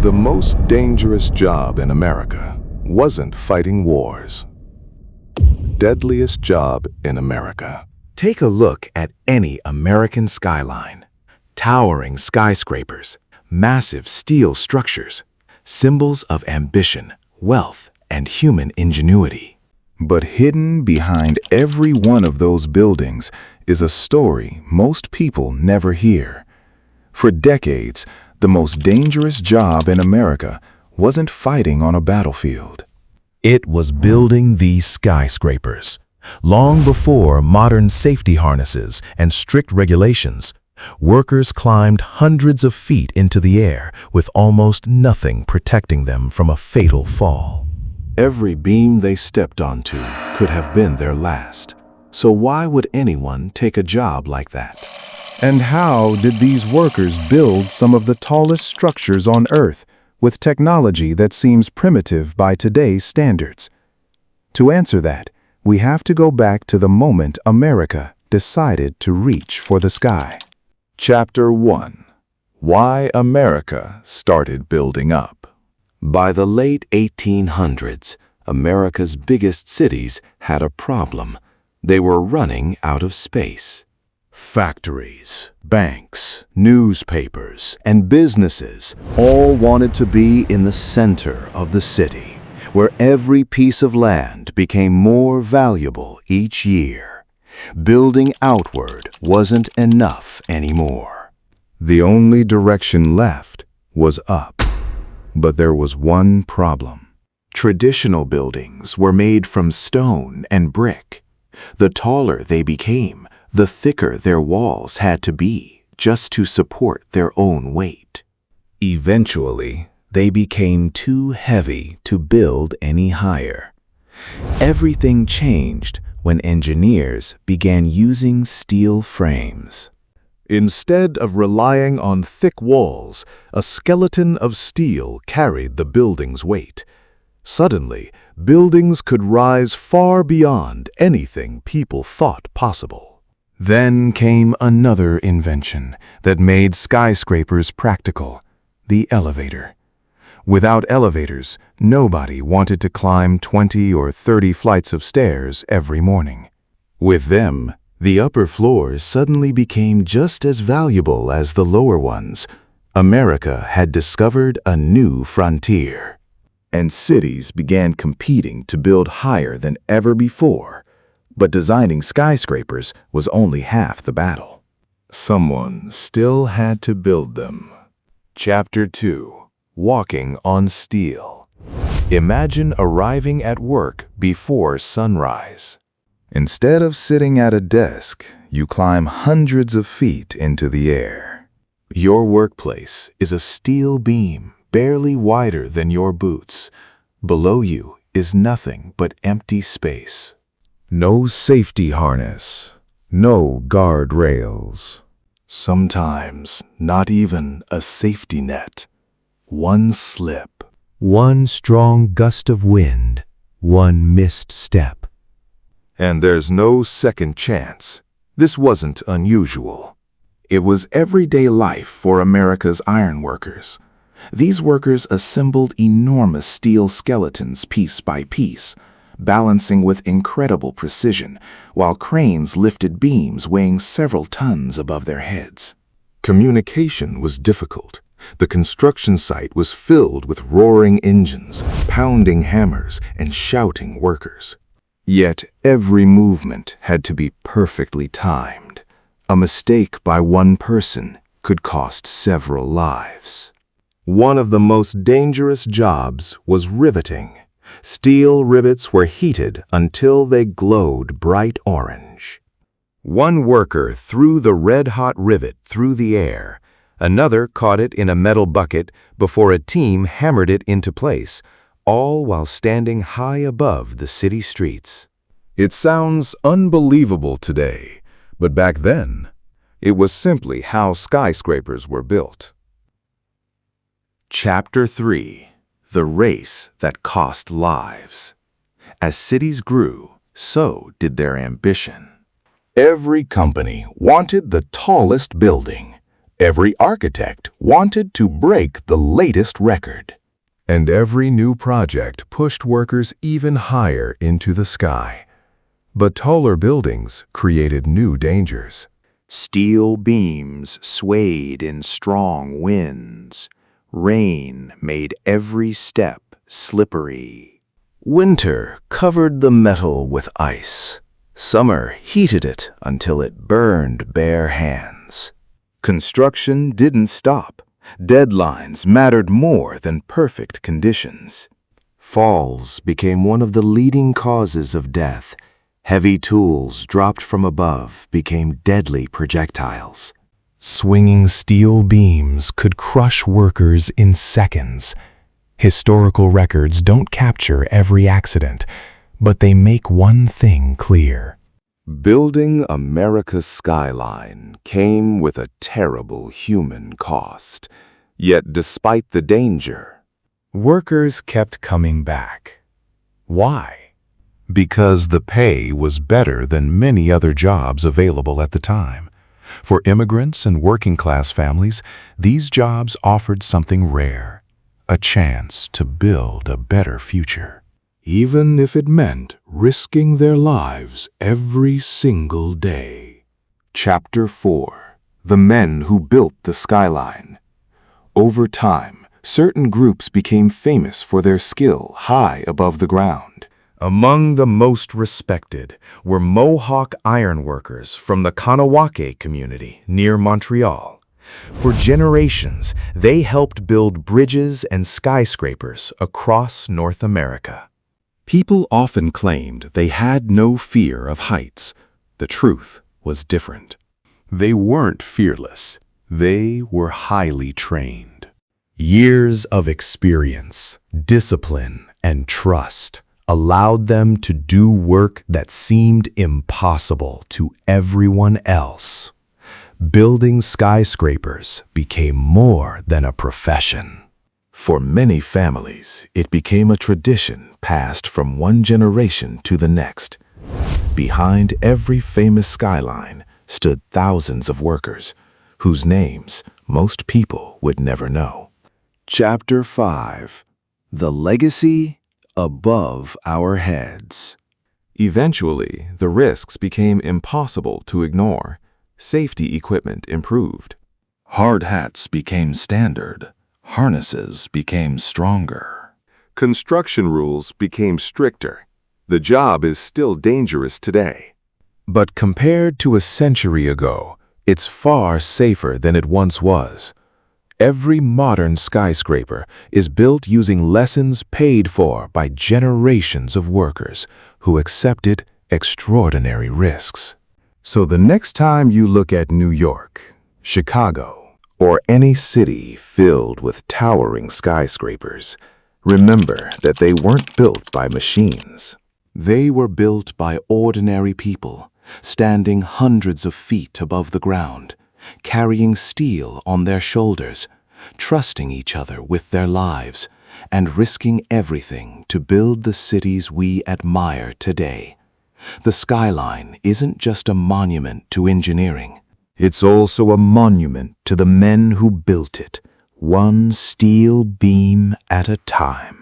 The most dangerous job in America wasn't fighting wars. Deadliest job in America. Take a look at any American skyline. Towering skyscrapers, massive steel structures, symbols of ambition, wealth, and human ingenuity. But hidden behind every one of those buildings is a story most people never hear. For decades, the most dangerous job in America wasn't fighting on a battlefield. It was building these skyscrapers. Long before modern safety harnesses and strict regulations, workers climbed hundreds of feet into the air with almost nothing protecting them from a fatal fall. Every beam they stepped onto could have been their last. So why would anyone take a job like that? And how did these workers build some of the tallest structures on Earth with technology that seems primitive by today's standards? To answer that, we have to go back to the moment America decided to reach for the sky. Chapter 1. Why America started building up. By the late 1800s, America's biggest cities had a problem. They were running out of space. Factories, banks, newspapers, and businesses all wanted to be in the center of the city, where every piece of land became more valuable each year. Building outward wasn't enough anymore. The only direction left was up. But there was one problem. Traditional buildings were made from stone and brick. The taller they became, the thicker their walls had to be just to support their own weight. Eventually, they became too heavy to build any higher. Everything changed when engineers began using steel frames. Instead of relying on thick walls, a skeleton of steel carried the building's weight. Suddenly, buildings could rise far beyond anything people thought possible. Then came another invention that made skyscrapers practical: the elevator. Without elevators, nobody wanted to climb 20 or 30 flights of stairs every morning. With them, the upper floors suddenly became just as valuable as the lower ones. America had discovered a new frontier. And cities began competing to build higher than ever before. But designing skyscrapers was only half the battle. Someone still had to build them. Chapter 2. Walking on Steel. Imagine arriving at work before sunrise. Instead of sitting at a desk, you climb hundreds of feet into the air. Your workplace is a steel beam barely wider than your boots. Below you is nothing but empty space. No safety harness, no guardrails. Sometimes not even a safety net. One slip. One strong gust of wind, one missed step. And there's no second chance. This wasn't unusual. It was everyday life for America's ironworkers. These workers assembled enormous steel skeletons piece by piece, balancing with incredible precision, while cranes lifted beams weighing several tons above their heads. Communication was difficult. The construction site was filled with roaring engines, pounding hammers, and shouting workers. Yet every movement had to be perfectly timed. A mistake by one person could cost several lives. One of the most dangerous jobs was riveting. Steel rivets were heated until they glowed bright orange. One worker threw the red-hot rivet through the air. Another caught it in a metal bucket before a team hammered it into place, all while standing high above the city streets. It sounds unbelievable today, but back then, it was simply how skyscrapers were built. Chapter 3. The race that cost lives. As cities grew, so did their ambition. Every company wanted the tallest building. Every architect wanted to break the latest record. And every new project pushed workers even higher into the sky. But taller buildings created new dangers. Steel beams swayed in strong winds. Rain made every step slippery. Winter covered the metal with ice. Summer heated it until it burned bare hands. Construction didn't stop. Deadlines mattered more than perfect conditions. Falls became one of the leading causes of death. Heavy tools dropped from above became deadly projectiles. Swinging steel beams could crush workers in seconds. Historical records don't capture every accident, but they make one thing clear. Building America's skyline came with a terrible human cost. Yet despite the danger, workers kept coming back. Why? Because the pay was better than many other jobs available at the time. For immigrants and working-class families, these jobs offered something rare, a chance to build a better future. Even if it meant risking their lives every single day. Chapter 4. The Men Who Built the Skyline. Over time, certain groups became famous for their skill high above the ground. Among the most respected were Mohawk ironworkers from the Kanawake community near Montreal. For generations, they helped build bridges and skyscrapers across North America. people often claimed they had no fear of heights. The truth was different. They weren't fearless. They were highly trained. Years of experience, discipline, and trust allowed them to do work that seemed impossible to everyone else. Building skyscrapers became more than a profession. For many families, it became a tradition passed from one generation to the next. Behind every famous skyline stood thousands of workers, whose names most people would never know. Chapter 5. The Legacy Above Our Heads. Eventually, the risks became impossible to ignore. Safety equipment improved. Hard hats became standard. Harnesses became stronger. Construction rules became stricter. The job is still dangerous today. But compared to a century ago, it's far safer than it once was. Every modern skyscraper is built using lessons paid for by generations of workers who accepted extraordinary risks. So the next time you look at New York, Chicago, or any city filled with towering skyscrapers, remember that they weren't built by machines. They were built by ordinary people, standing hundreds of feet above the ground, carrying steel on their shoulders, trusting each other with their lives, and risking everything to build the cities we admire today. The skyline isn't just a monument to engineering. It's also a monument to the men who built it, one steel beam at a time.